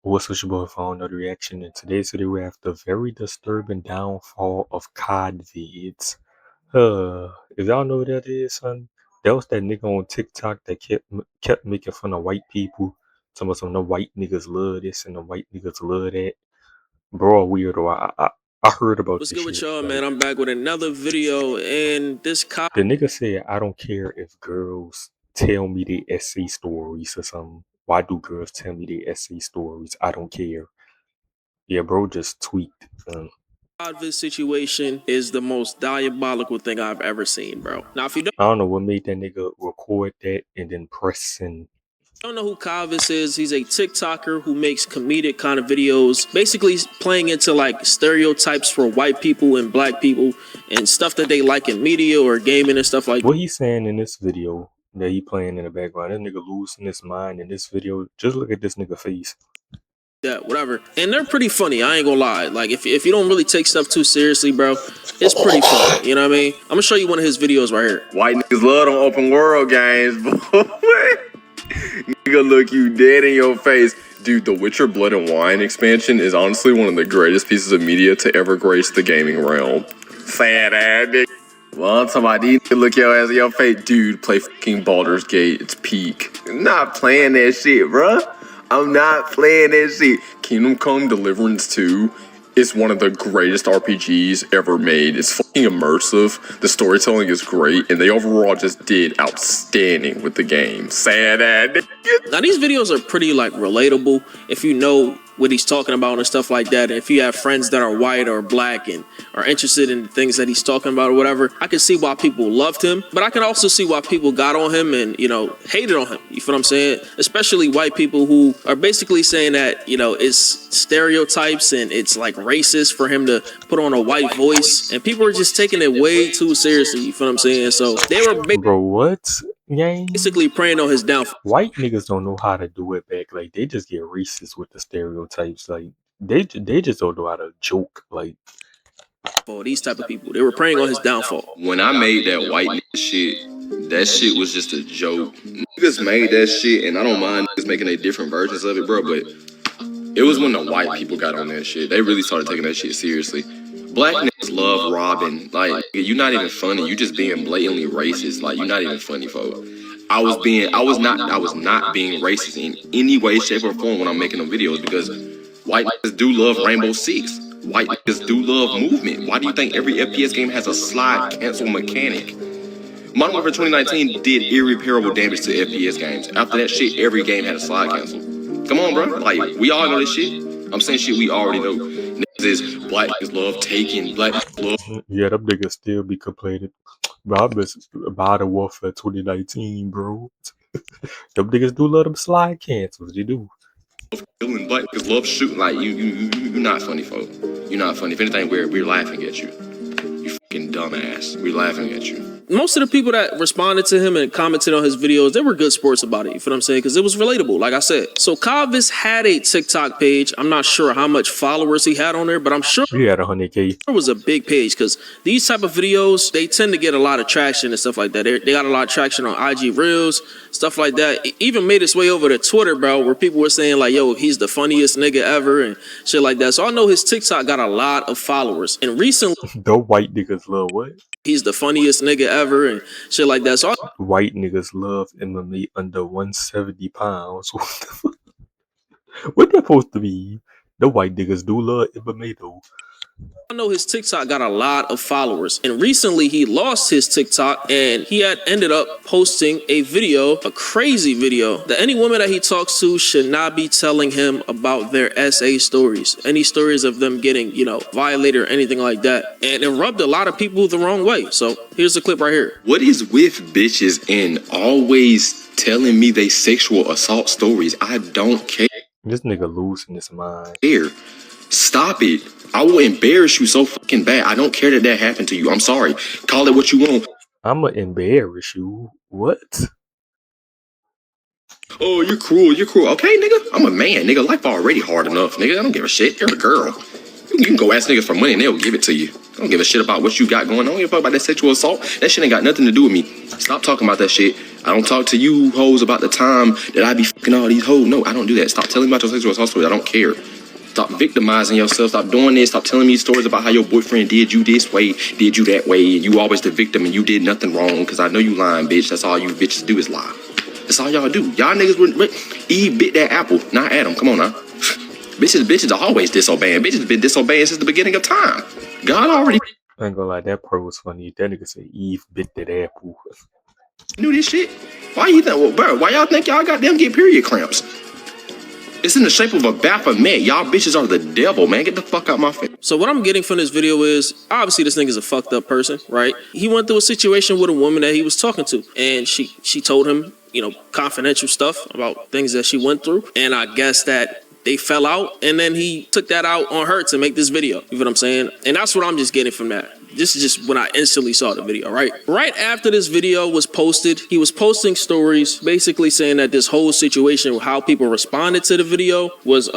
What's with your boy for another reaction? And today's video we have the very disturbing downfall of Kodvis. If y'all know what that is, son, that was that nigga on TikTok that kept making fun of white people. Some of the white niggas love this and the white niggas love that. Bro, weirdo. I heard about What's this good with shit. y'all, Like, man? I'm back with another video, and this cop the nigga said, I don't care if girls tell me their essay stories or something. Why do girls tell me their essay stories? I don't care. Yeah, bro just tweaked. Kodvis situation is the most diabolical thing I've ever seen, bro. Now, if you I don't know what made that nigga record that and then press and don't know who Kodvis is, he's a TikToker who makes comedic kind of videos, basically playing into like stereotypes for white people and black people and stuff that they like in media or gaming and stuff like what he's saying in this video that he playing in the background. This nigga losing his mind in this video. Just look at this nigga face. that, whatever. And they're pretty funny, I ain't gonna lie. Like, if you don't really take stuff too seriously, bro, it's pretty funny, you know what I mean? I'm gonna show you one of his videos right here. White niggas love them open world games, boy. Nigga look you dead in your face. Dude, the Witcher Blood and Wine expansion is honestly one of the greatest pieces of media to ever grace the gaming realm. Sad ass nigga. Well, I'm talking about these niggas look your ass in your face. Dude, play fucking Baldur's Gate. It's peak. I'm not playing that shit, bruh. I'm not playing that shit. Kingdom Come Deliverance 2 is one of the greatest RPGs ever made. It's fucking immersive. The storytelling is great, and they overall just did outstanding with the game. Sad ass. Now these videos are pretty like relatable if you know what he's talking about and stuff like that. And if you have friends that are white or black and are interested in things that he's talking about or whatever, I can see why people loved him, but I can also see why people got on him and, you know, hated on him. You feel what I'm saying? Especially white people who are basically saying that, you know, it's stereotypes and it's like racist for him to put on a white voice, and people are just taking it way too seriously. You feel what I'm saying? So they were Bro, what? Gang? basically preying on his downfall. White niggas don't know how to do it back. Like, they just get racist with the stereotypes. Like, they just don't know how to joke. Like, For these type of people, they were preying on his downfall. When I made that white nigga shit, that shit was just a joke. Niggas made that shit, and I don't mind niggas making a different versions of it, bro, but it was when the white people got on that shit. They really started taking that shit seriously. Black niggas love robbing. Like, you're not even funny. You just being blatantly racist. Like, you're not even funny, folks. I was not being racist in any way, shape, or form when I'm making them videos, because white niggas do love Rainbow Six. White niggas do love movement. Why do you think every FPS game has a slide cancel mechanic? Modern Warfare 2019 did irreparable damage to FPS games. After that shit, every game had a slide cancel. Come on, bro. Like, we all know this shit. I'm saying shit we already know. Niggas is black niggas love taking, black niggas love. yeah, them niggas still be complaining. Bro, I miss Modern Warfare 2019, bro. Them niggas do love them slide cancels. They do. Killing black niggas love shooting. Like, you're not funny, folks. You're not funny. If anything, we're laughing at you. You fucking dumbass. We're laughing at you. Most of the people that responded to him and commented on his videos, they were good sports about it. You feel what I'm saying? Because it was relatable, like I said. So Kodvis had a TikTok page. I'm not sure how much followers he had on there, but I'm sure He had 100K. it was a big page, because these type of videos, they tend to get a lot of traction and stuff like that. They got a lot of traction on IG Reels, stuff like that. It even made its way over to Twitter, bro, where people were saying like, yo, he's the funniest nigga ever and shit like that. So I know his TikTok got a lot of followers. And recently, The white niggas love what? he's the funniest nigga ever and shit like that. So White niggas love MMA under 170 pounds. What that supposed to be? The white niggas do love MMA though. I know his TikTok got a lot of followers, and recently he lost his TikTok and he had ended up posting a video, a crazy video, that any woman that he talks to should not be telling him about their SA stories, any stories of them getting, you know, violated or anything like that. And it rubbed a lot of people the wrong way. So here's the clip right here. What is with bitches and always telling me they sexual assault stories? I don't care. This nigga losing his mind. Stop it. I will embarrass you so fucking bad. I don't care that that happened to you. I'm sorry. Call it what you want. I'ma embarrass you. What? Oh, you're cruel. You're cruel. Okay, nigga. I'm a man, nigga. Life already hard enough, nigga. I don't give a shit. You're a girl. You can go ask niggas for money and they'll give it to you. I don't give a shit about what you got going on. I don't give a fuck about that sexual assault. That shit ain't got nothing to do with me. Stop talking about that shit. I don't talk to you hoes about the time that I be fucking all these hoes. No, I don't do that. Stop telling me about your sexual assault stories. I don't care. Stop victimizing yourself. Stop doing this. Stop telling me stories about how your boyfriend did you this way, did you that way, and you always the victim and you did nothing wrong. Because I know you lying, bitch. That's all you bitches do is lie. That's all y'all do. Y'all niggas wouldn't. Eve bit that apple, not Adam. Come on now. Bitches are always disobeying. Bitches been disobeying since the beginning of time. God already I ain't gonna lie, that part was funny. That nigga said Eve bit that apple. knew this shit. Why you think, well, bro? Why y'all think y'all goddamn get period cramps? It's in the shape of a Baphomet. Y'all bitches are the devil, man. Get the fuck out my face. So what I'm getting from this video is, obviously this nigga's a fucked up person, right? He went through a situation with a woman that he was talking to, and she told him, you know, confidential stuff about things that she went through, and I guess that they fell out, and then he took that out on her to make this video. You know what I'm saying? And that's what I'm just getting from that. This is just when I instantly saw the video, right? Right after this video was posted, he was posting stories basically saying that this whole situation, how people responded to the video, was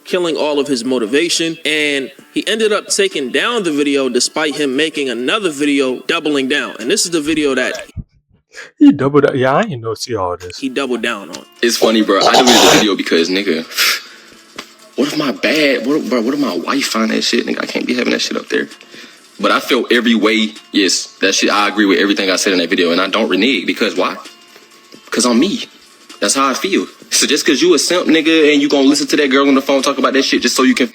killing all of his motivation. And he ended up taking down the video despite him making another video doubling down. And this is the video that He doubled up. Yeah, I ain't know see all this. he doubled down on. It's funny, bro. I deleted the video because, nigga, what if my what if my wife find that shit? Nigga, I can't be having that shit up there. But I feel every way, yes, that shit, I agree with everything I said in that video, and I don't renege, because why? Because I'm me. That's how I feel. So just because you a simp, nigga, and you gonna listen to that girl on the phone talk about that shit just so you can,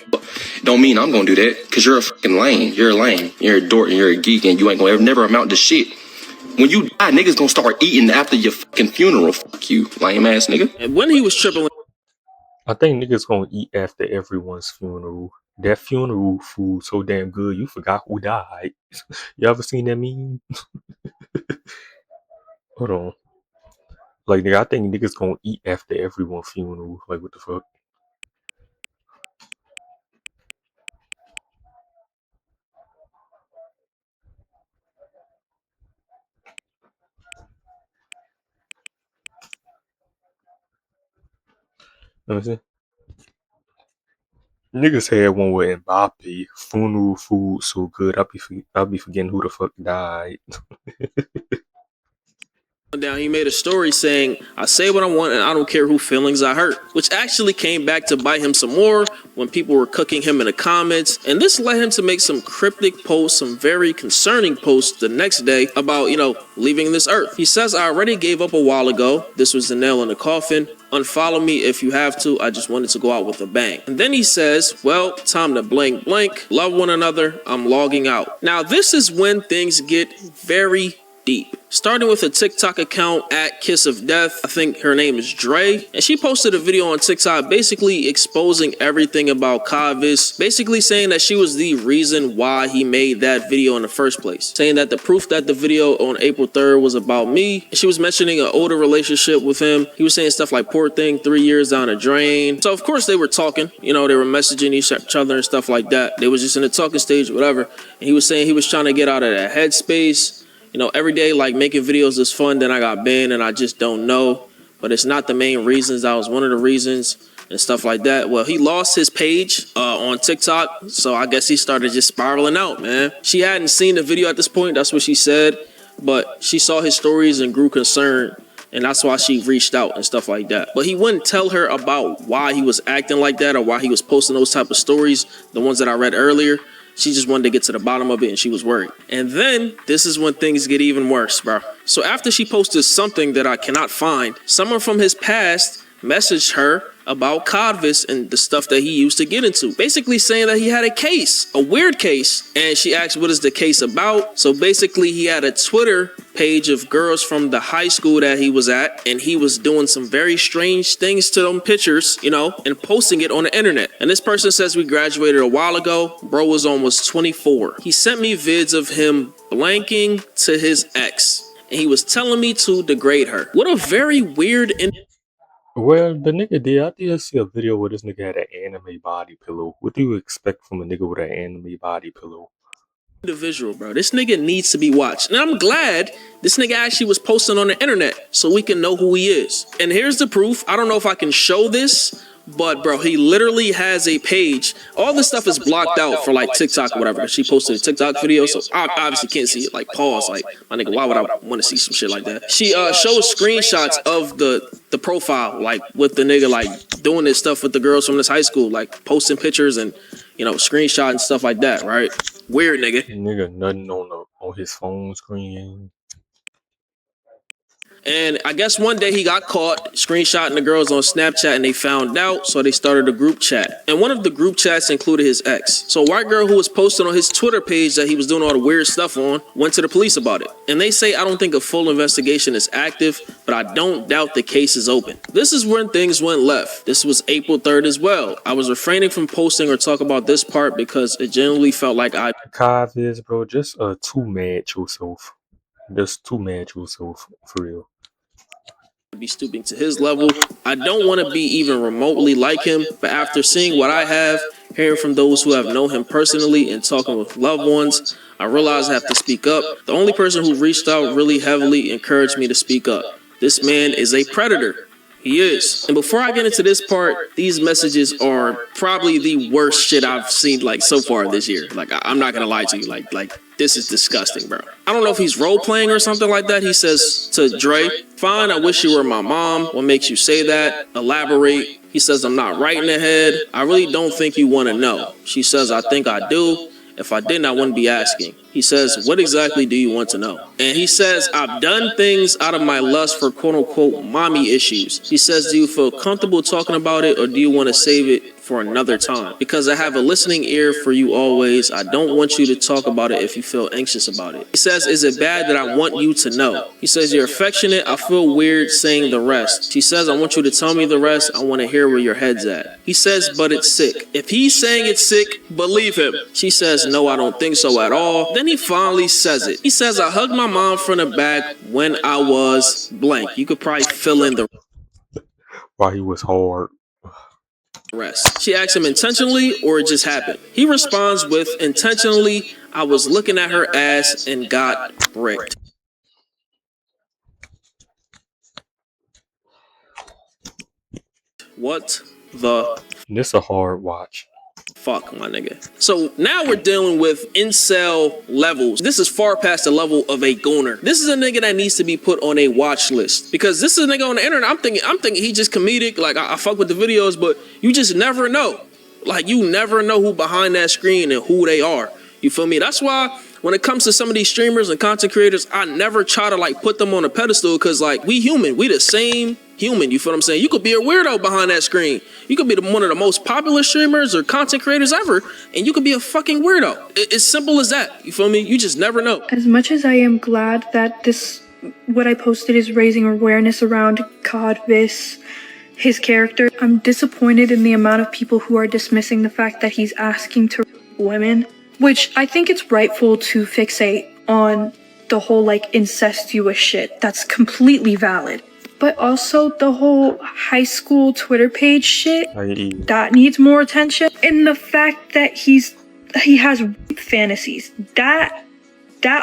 don't mean I'm gonna do that, because you're a fucking lame. You're a lame. You're a dork, and you're a geek, and you ain't gonna never amount to shit. When you die, niggas gonna start eating after your fucking funeral. Fuck you, lame ass nigga. And when he was tripping, I think niggas gonna eat after everyone's funeral. That funeral food so damn good, you forgot who died. You ever seen that meme? Hold on. Like, nigga, I think niggas gonna eat after everyone's funeral. Like, what the fuck? Let me see. Niggas had one with Mbappe. Funeral food so good, I'll be forgetting who the fuck died. down, he made a story saying, I say what I want and I don't care who feelings I hurt, which actually came back to bite him some more when people were cooking him in the comments. And this led him to make some cryptic posts, some very concerning posts the next day about, you know, leaving this earth. He says, I already gave up a while ago. This was the nail in the coffin. Unfollow me if you have to. I just wanted to go out with a bang. And then he says, well, time to blank blank. Love one another. I'm logging out. Now, this is when things get very deep. Starting with a TikTok account at Kiss of Death. I think her name is Dredd. And she posted a video on TikTok basically exposing everything about Kodvis. Basically saying that she was the reason why he made that video in the first place. Saying that the proof that the video on April 3rd was about me. And she was mentioning an older relationship with him. He was saying stuff like, poor thing, 3 years down a drain. So of course they were talking. You know, they were messaging each other and stuff like that. They was just in the talking stage or whatever. And he was saying he was trying to get out of that headspace. You know, every day, like, making videos is fun. Then I got banned and I just don't know. But it's not the main reasons. That was one of the reasons and stuff like that. Well, he lost his page on TikTok. So I guess he started just spiraling out, man. She hadn't seen the video at this point. That's what she said. But she saw his stories and grew concerned. And that's why she reached out and stuff like that. But he wouldn't tell her about why he was acting like that or why he was posting those type of stories, the ones that I read earlier. She just wanted to get to the bottom of it and she was worried. And then this is when things get even worse, bro. So after she posted something that I cannot find, someone from his past messaged her about Kodvis and the stuff that he used to get into. Basically saying that he had a case, a weird case. And she asked, what is the case about? So basically he had a Twitter page of girls from the high school that he was at. And he was doing some very strange things to them pictures, you know, and posting it on the internet. And this person says we graduated a while ago. Bro was almost 24. He sent me vids of him blanking to his ex. And he was telling me to degrade her. What a very weird Well, the nigga did. I did see a video where this nigga had an anime body pillow. What do you expect from a nigga with an anime body pillow? individual, bro. This nigga needs to be watched. And I'm glad this nigga actually was posting on the internet so we can know who he is. And here's the proof. I don't know if I can show this But bro, he literally has a page. All this stuff is blocked out for like TikTok or whatever. She posted a TikTok video, so I obviously can't see it. Like pause, like my nigga, why would I want to see some shit like that? She shows screenshots of the profile, like with the nigga like doing this stuff with the girls from this high school, like posting pictures and screenshot and stuff like that, right? Weird nigga. Nigga, nothing on his phone screen. And I guess one day he got caught screenshotting the girls on Snapchat and they found out, so they started a group chat. And one of the group chats included his ex. So a white girl who was posting on his Twitter page that he was doing all the weird stuff on went to the police about it. And they say, I don't think a full investigation is active, but I don't doubt the case is open. This is when things went left. This was April 3rd as well. I was refraining from posting or talk about this part because it genuinely felt like Kodvis, bro, just too mad yourself. Just too mad yourself, for real. Be stooping to his level. I don't want to be even remotely like him, but after seeing what I have, hearing from those who have known him personally and talking with loved ones, I realize I have to speak up. The only person who reached out really heavily encouraged me to speak up. This man is a predator. He is. And before I get into this part, these messages are probably the worst shit I've seen like so far this year. Like I'm not gonna lie to you, like this is disgusting, bro. I don't know if he's role playing or something like that. He says to Dre, "Fine, I wish you were my mom. What makes you say that? Elaborate." He says, "I'm not right in the head. I really don't think you want to know." She says, "I think I do. If I didn't, I wouldn't be asking." He says, "What exactly do you want to know?" And he says, "I've done things out of my lust for quote unquote mommy issues." She says, "Do you feel comfortable talking about it or do you want to save it for another time? Because I have a listening ear for you always. I don't want you to talk about it if you feel anxious about it." He says, "Is it bad that I want you to know?" He says, "You're affectionate. I feel weird saying the rest." She says, "I want you to tell me the rest. I want to hear where your head's at." He says, "But it's sick." If he's saying it's sick, believe him. She says, "No, I don't think so at all." Then he finally says it. He says, "I hugged my mom from the back when I was blank." You could probably fill in the Why he was hard. rest. She asks him intentionally or it just happened. He responds with intentionally. "I was looking at her ass and got bricked." What the This a hard watch. fuck, my nigga? So now we're dealing with incel levels. This is far past the level of a gooner. This is a nigga that needs to be put on a watch list because this is a nigga on the internet. I'm thinking he just comedic. Like I fuck with the videos, but you just never know. Like you never know who behind that screen and who they are. You feel me? That's why when it comes to some of these streamers and content creators, I never try to like put them on a pedestal because like we human, we the same human. You feel what I'm saying? You could be a weirdo behind that screen. You could be one of the most popular streamers or content creators ever, and you could be a fucking weirdo. It's simple as that. You feel me? You just never know. As much as I am glad that what I posted is raising awareness around Kodvis, his character, I'm disappointed in the amount of people who are dismissing the fact that he's asking to women, which I think it's rightful to fixate on the whole like incestuous shit. That's completely valid. But also the whole high school Twitter page shit, that needs more attention. And the fact that he has fantasies, that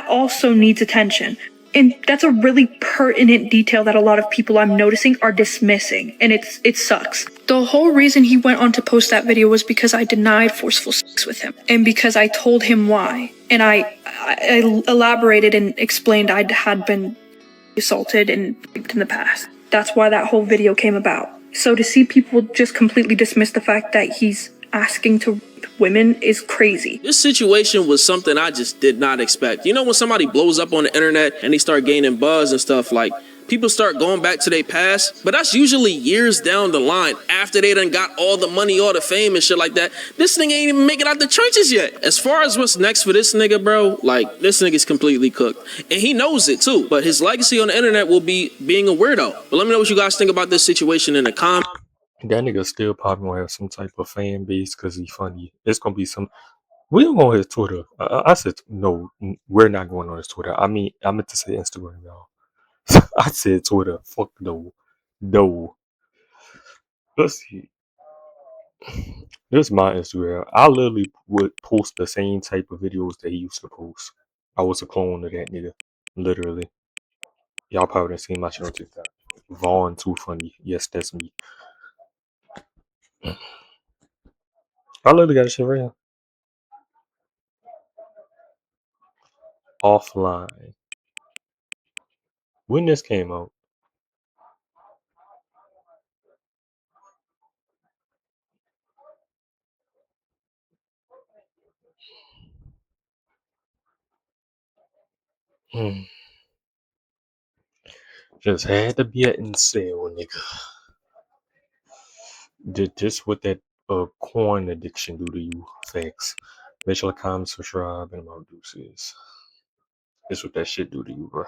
also needs attention. And that's a really pertinent detail that a lot of people I'm noticing are dismissing, and it sucks. The whole reason he went on to post that video was because I denied forceful sex with him, and because I told him why. And I elaborated and explained I had been assaulted and raped in the past. That's why that whole video came about. So to see people just completely dismiss the fact that he's asking to rape women is crazy. This situation was something I just did not expect. You know when somebody blows up on the internet and they start gaining buzz and stuff, like people start going back to their past, but that's usually years down the line after they done got all the money, all the fame and shit like that. This thing ain't even making out the churches yet. As far as what's next for this nigga, bro, like this nigga's completely cooked. And he knows it too, but his legacy on the internet will be being a weirdo. But let me know what you guys think about this situation in the comments. That nigga still probably gonna have some type of fan base because he funny. It's gonna be some. We don't go on his Twitter. I said no. We're not going on his Twitter. I mean, I meant to say Instagram, y'all. I said Twitter. Fuck no. Let's see. This is my Instagram. I literally would post the same type of videos that he used to post. I was a clone of that nigga. Literally. Y'all probably didn't see my shit on TikTok. Vaughn too funny. Yes, that's me. I literally got this shit right here. Offline. When this came out. Hmm. Just had to be an incel, nigga. Did this what that corn addiction do to you? Facts. Make sure to comment, subscribe, and I'm out deuces. This what that shit do to you, bro.